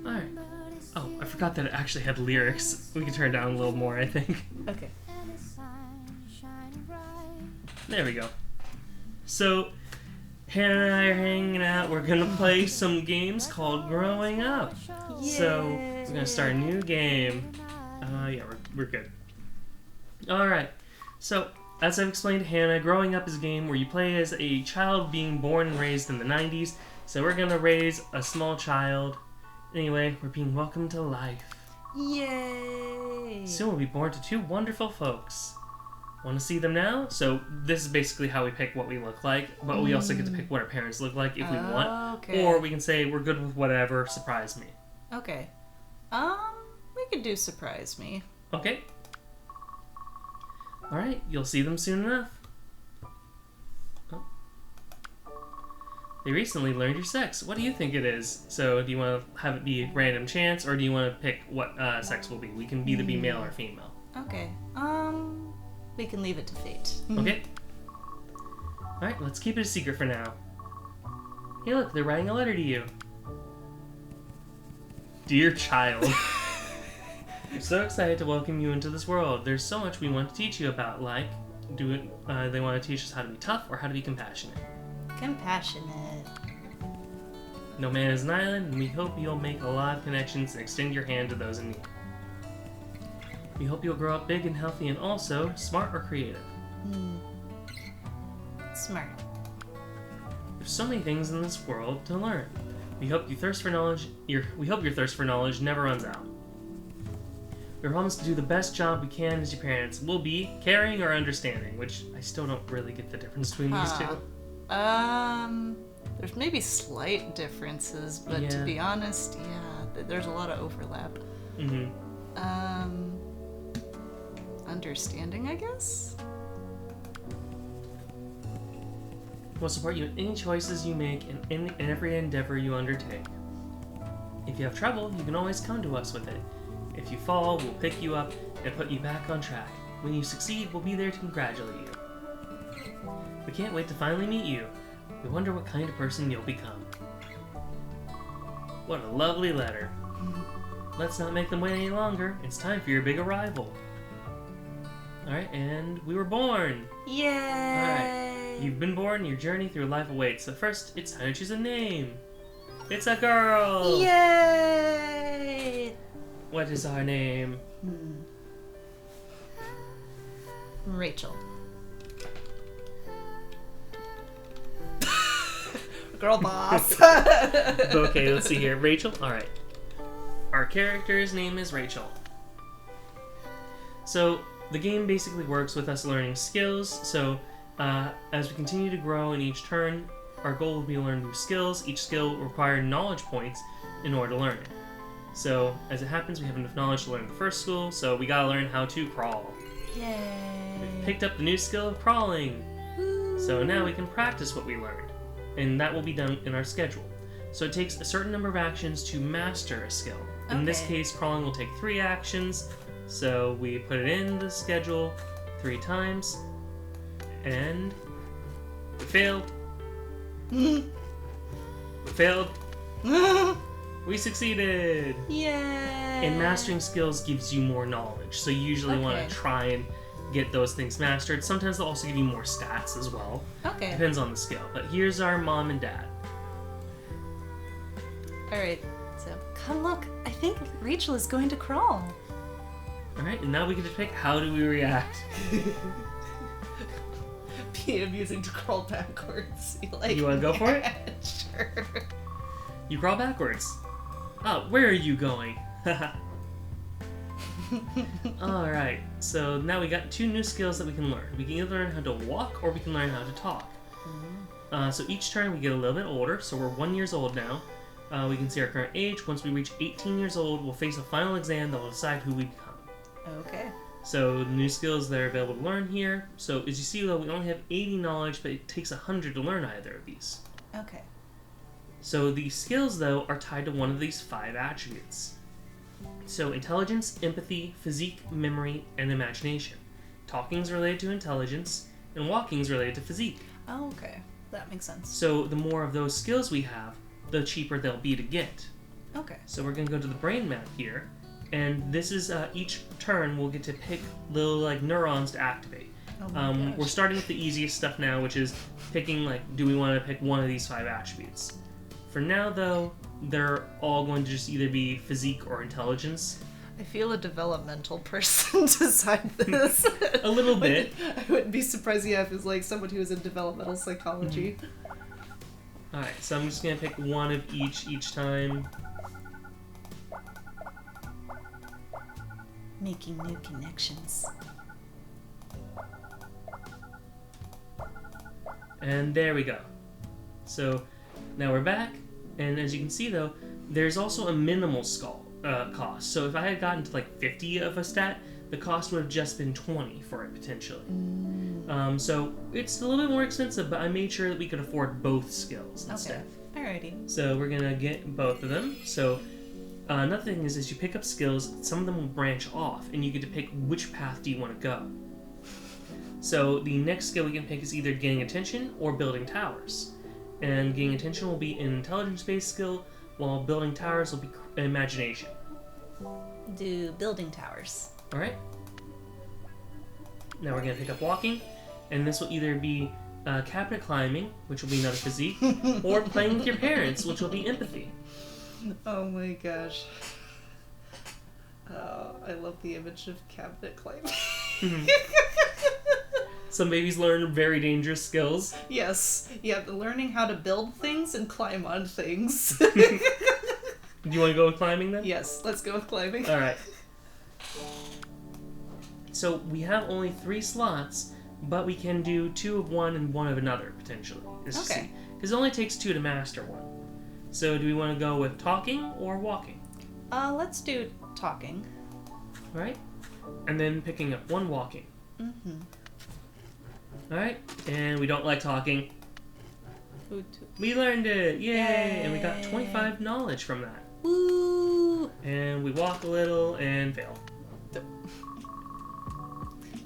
Alright. Oh, I forgot that it actually had lyrics. We can turn it down a little more, I think. Okay. There we go. So, Hannah and I are hanging out. We're gonna play some games called Growing Up. Yay. So, we're gonna start a new game. Yeah, we're good. Alright. So, as I've explained to Hannah, Growing Up is a game where you play as a child being born and raised in the 90s. So, we're gonna raise a small child. Anyway, we're being welcomed to life. Yay! Soon we'll be born to two wonderful folks. Want to see them now? So this is basically how we pick what we look like, but we also get to pick what our parents look like if we want. Okay. Or we can say we're good with whatever, surprise me. Okay. We could do surprise me. Okay. Alright, you'll see them soon enough. Oh. They recently learned your sex. What do you think it is? So do you want to have it be a random chance, or do you want to pick what sex will be? We can either be male or female. Okay. We can leave it to fate. Okay. Alright, let's keep it a secret for now. Hey look, they're writing a letter to you. Dear child. I'm so excited to welcome you into this world. There's so much we want to teach you about, like, they want to teach us how to be tough or how to be compassionate. Compassionate. No man is an island, and we hope you'll make a lot of connections and extend your hand to those in need. We hope you'll grow up big and healthy and also smart or creative. Smart. There's so many things in this world to learn. We hope your thirst for knowledge never runs out. We promise to do the best job we can as your parents. We'll be caring or understanding, which I still don't really get the difference between these two. There's maybe slight differences, but to be honest, there's a lot of overlap. Understanding, I guess? We'll support you in any choices you make and in every endeavor you undertake. If you have trouble, you can always come to us with it. If you fall, we'll pick you up and put you back on track. When you succeed, we'll be there to congratulate you. We can't wait to finally meet you. We wonder what kind of person you'll become. What a lovely letter. Let's not make them wait any longer. It's time for your big arrival. Alright, and we were born! Yay! Alright, you've been born, your journey through life awaits. So first, it's time to choose a name. It's a girl! Yay! What is our name? Rachel. Girl boss. Okay, let's see here. Rachel? Alright. Our character's name is Rachel. So, the game basically works with us learning skills. So, as we continue to grow in each turn, our goal will be to learn new skills. Each skill will require knowledge points in order to learn it. So, as it happens, we have enough knowledge to learn the first skill, so we gotta learn how to crawl. Yay! We picked up the new skill of crawling. So now we can practice what we learned, and that will be done in our schedule. So it takes a certain number of actions to master a skill. In this case, crawling will take 3 actions, so we put it in the schedule 3 times, and we failed. We failed. We succeeded! Yay! And mastering skills gives you more knowledge, so you usually want to try and get those things mastered. Sometimes they'll also give you more stats as well. Okay. Depends on the skill. But here's our mom and dad. Alright, so come look. I think Rachel is going to crawl. Alright, and now we get to pick how do we react. Be amusing to crawl backwards. You wanna go for it? Sure. You crawl backwards. Oh, where are you going? Alright, so now we got 2 new skills that we can learn. We can either learn how to walk or we can learn how to talk. So each turn we get a little bit older, so we're 1 year old now. We can see our current age. Once we reach 18 years old, we'll face a final exam that will decide who we become. Okay. So the new skills that are available to learn here. So as you see though, we only have 80 knowledge, but it takes 100 to learn either of these. Okay. So the skills though are tied to one of these 5 attributes. So intelligence, empathy, physique, memory, and imagination. Talking is related to intelligence, and walking is related to physique. Oh, okay. That makes sense. So the more of those skills we have, the cheaper they'll be to get. Okay. So we're going to go to the brain map here, and this is each turn we'll get to pick little like neurons to activate. Oh my gosh. We're starting with the easiest stuff now, which is picking like, do we want to pick one of these 5 attributes? For now, though, they're all going to just either be physique or intelligence. I feel a developmental person decide this. A little bit. I wouldn't be surprised if it was like someone who was in developmental psychology. Alright, so I'm just going to pick one of each time. Making new connections. And there we go. So now we're back, and as you can see though, there's also a minimal cost. So if I had gotten to like 50 of a stat, the cost would have just been 20 for it potentially. So it's a little bit more expensive, but I made sure that we could afford both skills instead. Okay. Alrighty. So we're gonna get both of them. So another thing is, as you pick up skills, some of them will branch off, and you get to pick which path do you want to go. So the next skill we can pick is either gaining attention or building towers. And gaining attention will be an intelligence-based skill, while building towers will be imagination. Do building towers. Alright? Now we're going to pick up walking, and this will either be cabinet climbing, which will be another physique, or playing with your parents, which will be empathy. Oh my gosh. I love the image of cabinet climbing. Some babies learn very dangerous skills. Yes. Yeah, learning how to build things and climb on things. Do you want to go with climbing then? Yes, let's go with climbing. Alright. So we have only 3 slots, but we can do 2 of one and 1 of another, potentially. Okay. Because it only takes 2 to master one. So do we want to go with talking or walking? Let's do talking. Alright. And then picking up 1 walking. Mm-hmm. Alright. And we don't like talking. We learned it! Yay! And we got 25 knowledge from that. Woo! And we walk a little and fail.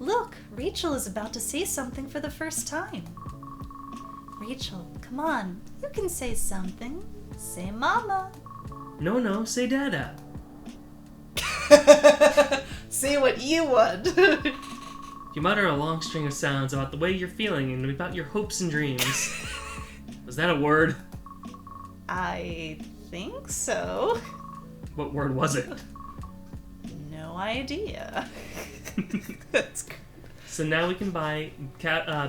Look, Rachel is about to say something for the first time. Rachel, come on, you can say something. Say mama. No, say dada. Say what you want. You mutter a long string of sounds about the way you're feeling and about your hopes and dreams. Was that a word? I think so. What word was it? No idea. That's So now we can buy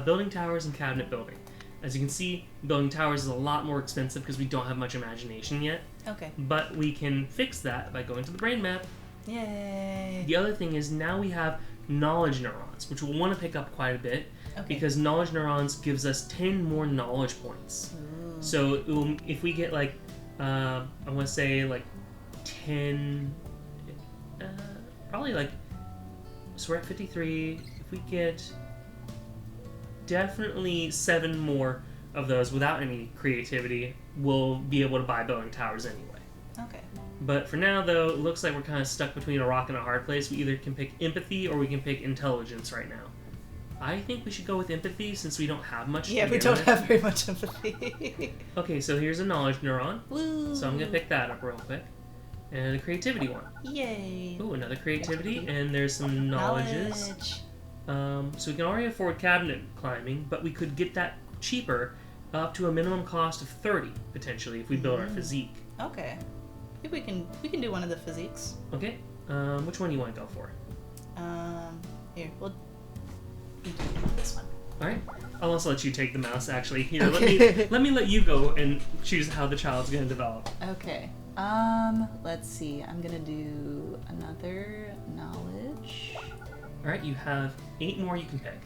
building towers and cabinet building. As you can see, building towers is a lot more expensive because we don't have much imagination yet. okay. But we can fix that by going to the brain map. Yay. The other thing is now we have knowledge neurons, which we'll want to pick up quite a bit because knowledge neurons gives us 10 more knowledge points. Ooh. So if we get like, I want to say like 10, probably like, so we're at 53, if we get definitely 7 more of those without any creativity, we'll be able to buy building towers anyway. Okay. But for now, though, it looks like we're kind of stuck between a rock and a hard place. We either can pick empathy or we can pick intelligence right now. I think we should go with empathy since we don't have much. Yeah, we don't have very much empathy. Okay, so here's a knowledge neuron. Woo. So I'm going to pick that up real quick. And a creativity one. Yay. Ooh, another creativity. And there's some knowledges. So we can already afford cabinet climbing, but we could get that cheaper up to a minimum cost of 30, potentially, if we build our physique. Okay. I think we can do one of the physiques. Okay. Which one do you want to go for? Here, we'll do this one. Alright. I'll also let you take the mouse, actually. Here, let me let you go and choose how the child's going to develop. Okay. Let's see. I'm gonna do another knowledge. Alright, you have 8 more you can pick.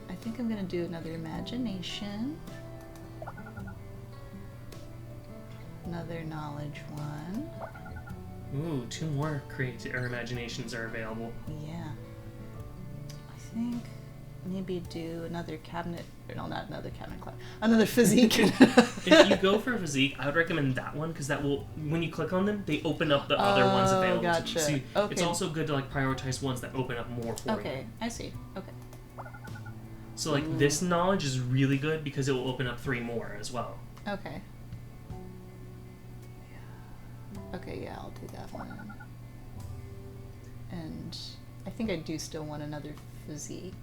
I think I'm gonna do another imagination. Another knowledge one. Ooh, 2 more imaginations are available. Yeah. I think maybe do another cabinet. No, not another cabinet climb. Another physique. If you go for physique, I would recommend that one because that will, when you click on them, they open up the other ones available. Gotcha. To you. So Okay. it's also good to like prioritize ones that open up more for you. Okay, I see. Okay. So like this knowledge is really good because it will open up 3 more as well. Okay. Okay, yeah, I'll do that one. And I think I do still want another physique.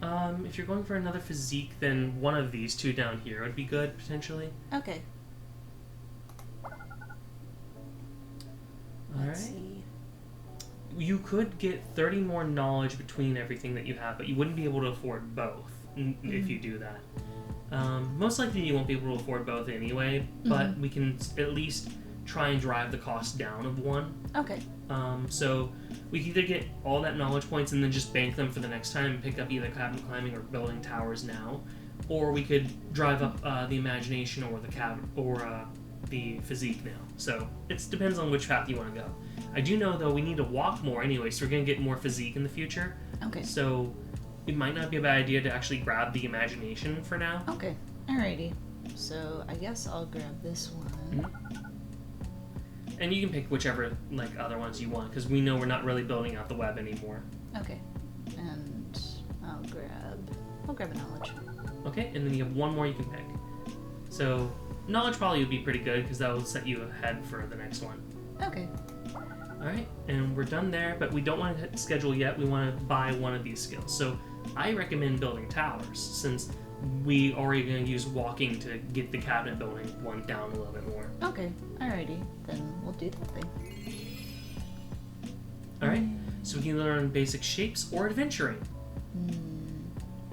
If you're going for another physique, then one of these two down here would be good, potentially. Okay. Let's see. You could get 30 more knowledge between everything that you have, but you wouldn't be able to afford both if you do that. Most likely you won't be able to afford both anyway, but we can at least try and drive the cost down of one. Okay. So we can either get all that knowledge points and then just bank them for the next time and pick up either cabinet climbing or building towers now, or we could drive up the imagination or the physique now. So it depends on which path you want to go. I do know though we need to walk more anyway, so we're gonna get more physique in the future. Okay. So it might not be a bad idea to actually grab the imagination for now. Okay. Alrighty. So I guess I'll grab this one. And you can pick whichever other ones you want, because we know we're not really building out the web anymore. Okay. And I'll grab a knowledge. Okay, and then you have one more you can pick. So knowledge probably would be pretty good, because that will set you ahead for the next one. Okay. Alright, and we're done there, but we don't want to hit schedule yet. We want to buy one of these skills. So I recommend building towers, since we already going to use walking to get the cabinet building one down a little bit more. Okay. Alrighty. Then we'll do that thing. Alright, so we can learn basic shapes or adventuring.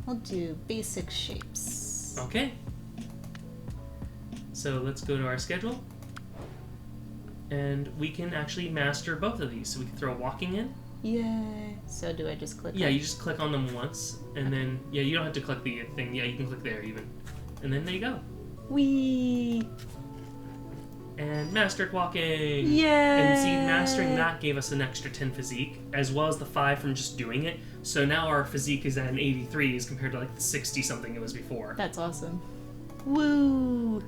We'll do basic shapes. Okay. So let's go to our schedule. And we can actually master both of these. So we can throw walking in. Yay. So do I just click Yeah, on... you just click on them once. And then, yeah, you don't have to click the thing. Yeah, you can click there even. And then there you go. Whee! And mastered walking! Yay! And see, mastering that gave us an extra 10 physique, as well as the 5 from just doing it. So now our physique is at an 83 as compared to the 60-something it was before. That's awesome. Woo!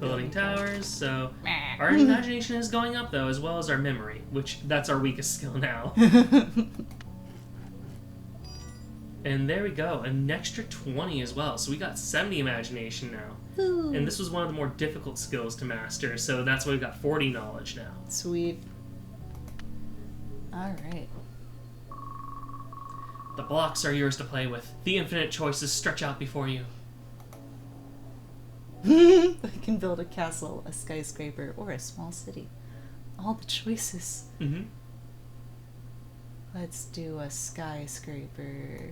Building towers, so our imagination is going up though, as well as our memory, which that's our weakest skill now. And there we go, an extra 20 as well, so we got 70 imagination now. Ooh. And this was one of the more difficult skills to master, so that's why we got 40 knowledge now. Sweet. Alright. The blocks are yours to play with. The infinite choices stretch out before you. I can build a castle, a skyscraper, or a small city. All the choices. Mm-hmm. Let's do a skyscraper.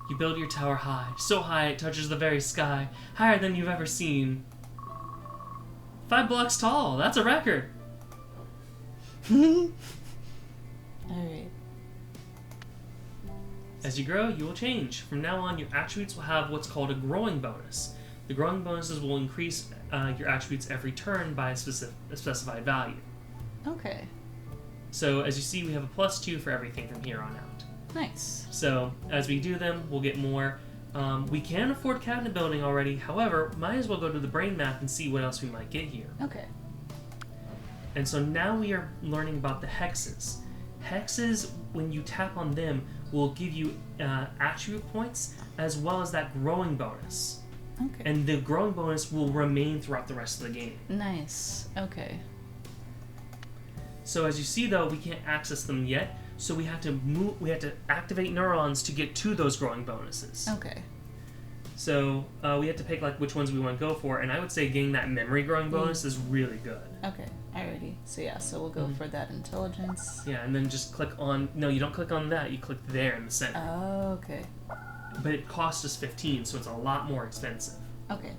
You build your tower high, so high it touches the very sky, higher than you've ever seen. 5 blocks tall, that's a record. Alright. As you grow, you will change. From now on, your attributes will have what's called a growing bonus. The growing bonuses will increase your attributes every turn by a specified value. Okay. So as you see, we have a +2 for everything from here on out. Nice. So as we do them, we'll get more. We can afford cabinet building already. However, might as well go to the brain map and see what else we might get here. Okay. And so now we are learning about the hexes. Hexes, when you tap on them, will give you attribute points as well as that growing bonus. Okay. And the growing bonus will remain throughout the rest of the game. Nice. Okay. So as you see though, we can't access them yet, so we have to activate neurons to get to those growing bonuses. Okay. So we have to pick which ones we want to go for, and I would say getting that memory growing bonus is really good. Okay. Alrighty. So yeah, so we'll go for that intelligence. Yeah, and then just click on, no, you don't click on that, you click there in the center. Oh, okay. But it costs us 15, so it's a lot more expensive. Okay.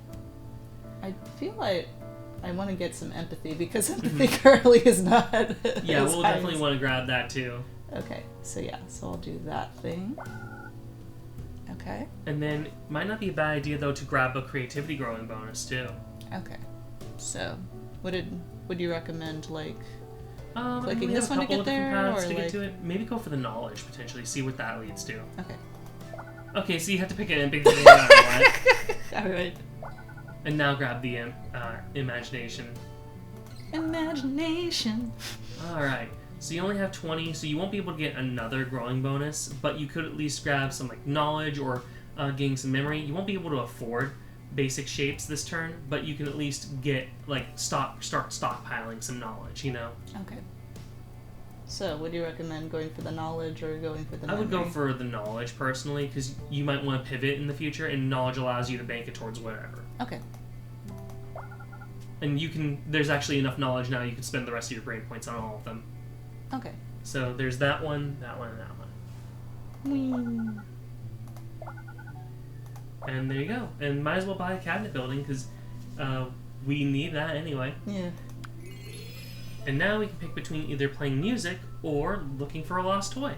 I feel like I want to get some empathy because empathy currently is not. Yeah, as we'll high definitely as- want to grab that too. Okay, so yeah, so I'll do that thing. Okay. And then might not be a bad idea though to grab a creativity growing bonus too. Okay. So, would you recommend We clicking have this a one to couple get of different there, paths or to get like? to it. Maybe go for the knowledge potentially, see what that leads to. Okay. Okay, so you have to pick an big thing that you want. All right. And now grab the imagination. Imagination. Alright, so you only have 20, so you won't be able to get another growing bonus, but you could at least grab some knowledge or gain some memory. You won't be able to afford basic shapes this turn, but you can at least get start stockpiling some knowledge. Okay. So, would you recommend going for the knowledge or going for the I would go memory? for the knowledge personally, because you might want to pivot in the future, and knowledge allows you to bank it towards whatever. Okay. And there's actually enough knowledge now you can spend the rest of your brain points on all of them. Okay. So there's that one, and that one. Whee. And there you go. And might as well buy a cabinet building, because we need that anyway. Yeah. And now we can pick between either playing music or looking for a lost toy.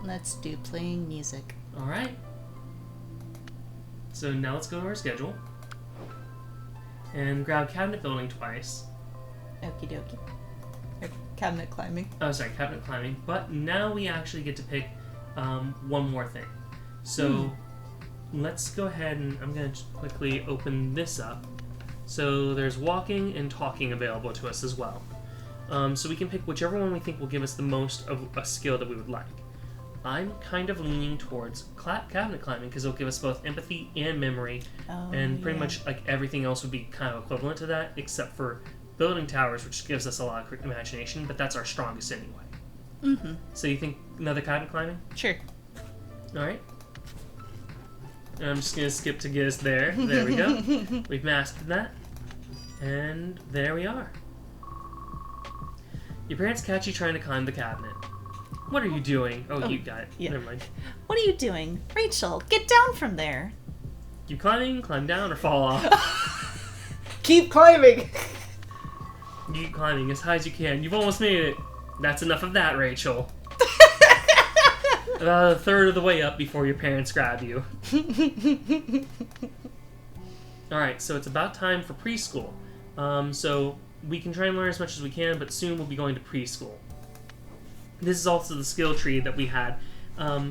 Let's do playing music. Alright. So now let's go to our schedule. And grab cabinet building twice. Okie dokie. Or cabinet climbing. Oh, sorry, cabinet climbing. But now we actually get to pick one more thing. So let's go ahead and I'm going to quickly open this up. So there's walking and talking available to us as well. So we can pick whichever one we think will give us the most of a skill that we would like. I'm kind of leaning towards cabinet climbing because it'll give us both empathy and memory, and pretty much like everything else would be kind of equivalent to that, except for building towers, which gives us a lot of imagination, but that's our strongest anyway. So you think another cabinet climbing? Sure. Alright. And I'm just going to skip to get us there. There we go. We've mastered that. And there we are. Your parents catch you trying to climb the cabinet. What are you doing? Oh, you got it. yeah. Never mind. What are you doing? Rachel, get down from there. Keep climbing, climb down, or fall off. Keep climbing! Keep climbing as high as you can. You've almost made it. That's enough of that, Rachel. About a third of the way up before your parents grab you. Alright, so it's about time for preschool. So we can try and learn as much as we can, but soon we'll be going to preschool. This is also the skill tree that we had.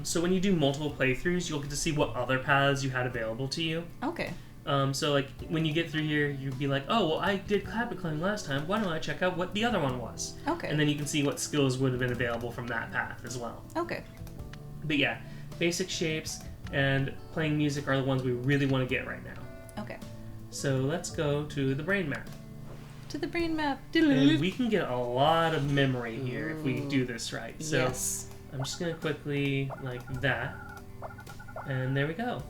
So when you do multiple playthroughs, you'll get to see what other paths you had available to you. Okay. So like when you get through here, you'd be like, oh, well, I did cabinet climbing last time. Why don't I check out what the other one was? Okay. And then you can see what skills would have been available from that path as well. Okay. But yeah, basic shapes and playing music are the ones we really want to get right now. Okay. So let's go to the brain map. To the brain map. And we can get a lot of memory here if we do this right. So Yes. I'm just going to quickly, like that. And there we go.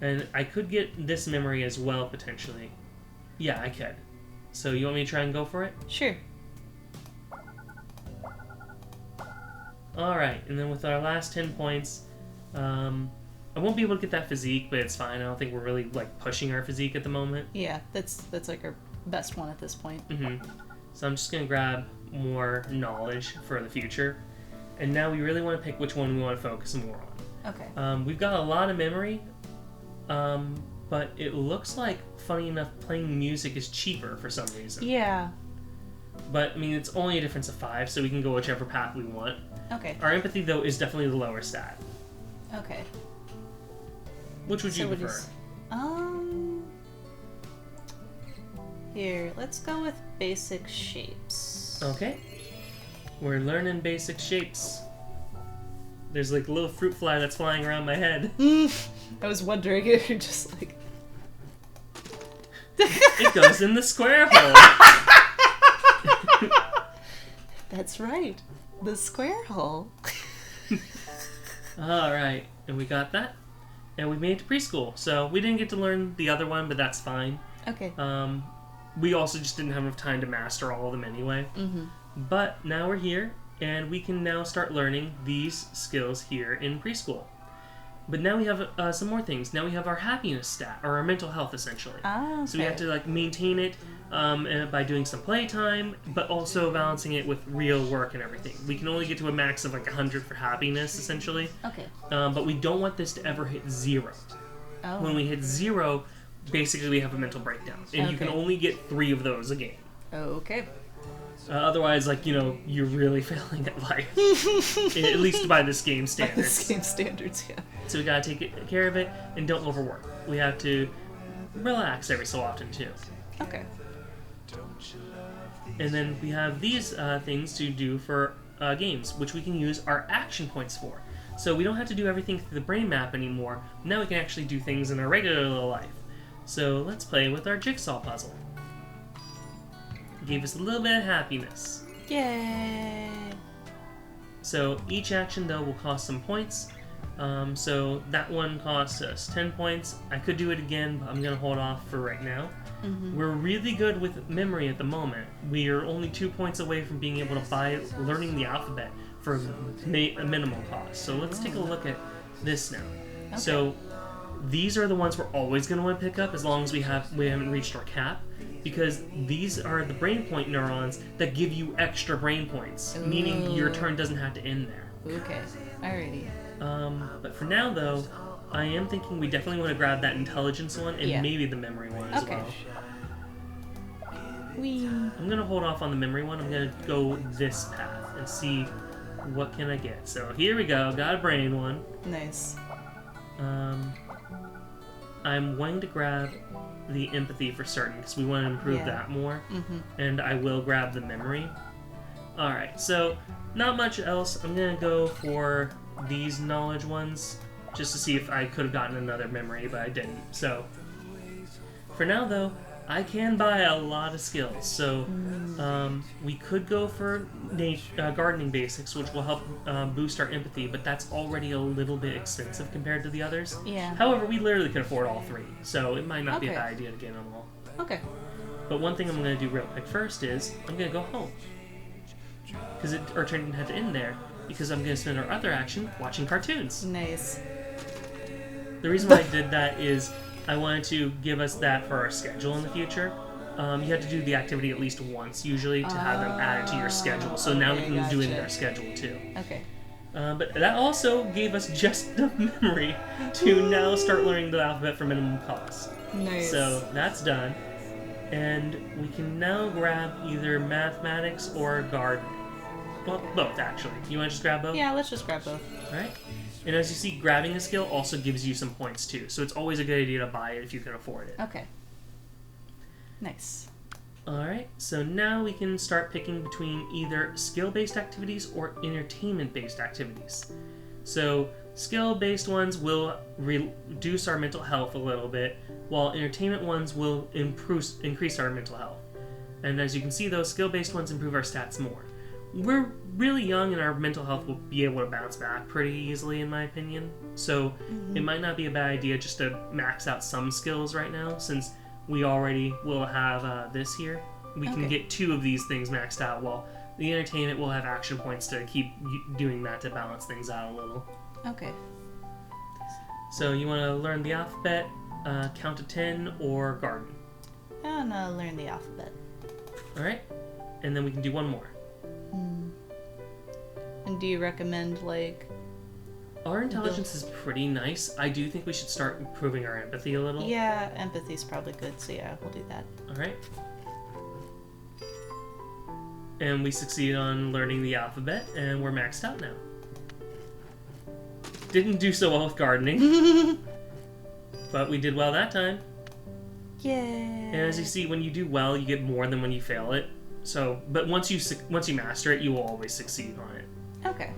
And I could get this memory as well, potentially. Yeah, I could. So you want me to try and go for it? Sure. Alright, and then with our last 10 points, I won't be able to get that physique, but it's fine. I don't think we're really, like, pushing our physique at the moment. Yeah, that's like our best one at this point. So I'm just going to grab more knowledge for the future. And now we really want to pick which one we want to focus more on. Okay. We've got a lot of memory, but it looks like, funny enough, playing music is cheaper for some reason. Yeah. But, I mean, it's only a difference of 5, so we can go whichever path we want. Okay. Our empathy, though, is definitely the lower stat. Okay. Which would you So prefer? Here, let's go with basic shapes. Okay. We're learning basic shapes. There's like a little fruit fly that's flying around my head. I was wondering if you're just like... It goes in the square hole. That's right. The square hole. Alright, and we got that. And we made it to preschool. So we didn't get to learn the other one, but that's fine. Okay. We also just didn't have enough time to master all of them anyway. But now we're here, and we can now start learning these skills here in preschool. But now we have some more things. Now we have our happiness stat, or our mental health, essentially. Ah, okay. So we have to like maintain it by doing some playtime, but also balancing it with real work and everything. We can only get to a max of like 100 for happiness, essentially. Okay. But we don't want this to ever hit 0. Oh. When we hit 0, basically we have a mental breakdown, and you can Okay. only get 3 of those a game. Okay. Otherwise, like, you know, you're really failing at life. At least by this game By the standards. same standards, yeah. So we gotta take care of it and don't overwork. We have to relax every so often too. Okay. And then we have these things to do for games, which we can use our action points for. So we don't have to do everything through the brain map anymore. Now we can actually do things in our regular little life. So let's play with our jigsaw puzzle. Gave us a little bit of happiness. Yay! So each action, though, will cost some points. So that one cost us 10 points. I could do it again, but I'm going to hold off for right now. We're really good with memory at the moment. We are only 2 points away from being able to buy learning the alphabet for a minimal cost. So let's take a look at this now. Okay. So these are the ones we're always going to want to pick up as long as we haven't reached our cap, because these are the brain point neurons that give you extra brain points, meaning your turn doesn't have to end there. Okay, alrighty. But for now, though, I am thinking we definitely want to grab that intelligence one and Yeah. maybe the memory one as Okay. well. Wee. I'm going to hold off on the memory one. I'm going to go this path and see what can I get. So here we go. Got a brain one. Nice. I'm wanting to grab the empathy for certain because we want to improve Yeah. that more. Mm-hmm. And I will grab the memory. Alright, so not much else. I'm going to go for these knowledge ones just to see if I could have gotten another memory, but I didn't. So for now, though, I can buy a lot of skills. So we could go for gardening basics, which will help boost our empathy, but that's already a little bit expensive compared to the others. Yeah. However, we literally can afford all three, so it might not be a Okay. bad idea to get them all. Okay. But one thing I'm going to do real quick first is I'm going to go home. Because our turn didn't have to end there, because I'm going to spend our other action watching cartoons. Nice. The reason why I did that is I wanted to give us that for our schedule in the future. You have to do the activity at least once, usually, to have them added to your schedule. So now we okay, can do it in gotcha. our schedule, too. Okay. But that also gave us just the memory to now start learning the alphabet for minimum cost. Nice. So that's done. And we can now grab either mathematics or gardening. Well, both, actually. You want to just grab both? Yeah, let's just grab both. Alright. And as you see, grabbing a skill also gives you some points, too. So it's always a good idea to buy it if you can afford it. Okay. Nice. Alright, so now we can start picking between either skill-based activities or entertainment-based activities. So skill-based ones will reduce our mental health a little bit, while entertainment ones will increase our mental health. And as you can see, those skill-based ones improve our stats more. We're really young and our mental health will be able to bounce back pretty easily, in my opinion. So it might not be a bad idea just to max out some skills right now, since we already will have this here. We can Okay. get 2 of these things maxed out, while the entertainment will have action points to keep doing that to balance things out a little. Okay. So you want to learn the alphabet, count to 10, or garden. I'm gonna learn the alphabet. Alright? And then we can do one more. And do you recommend, like... Our intelligence is pretty nice. I do think we should start improving our empathy a little. Yeah, empathy's probably good, so yeah, we'll do that. Alright. And we succeeded on learning the alphabet, and we're maxed out now. Didn't do so well with gardening, but we did well that time. Yay! And as you see, when you do well, you get more than when you fail it. So, but once you master it, you will always succeed on it. Okay.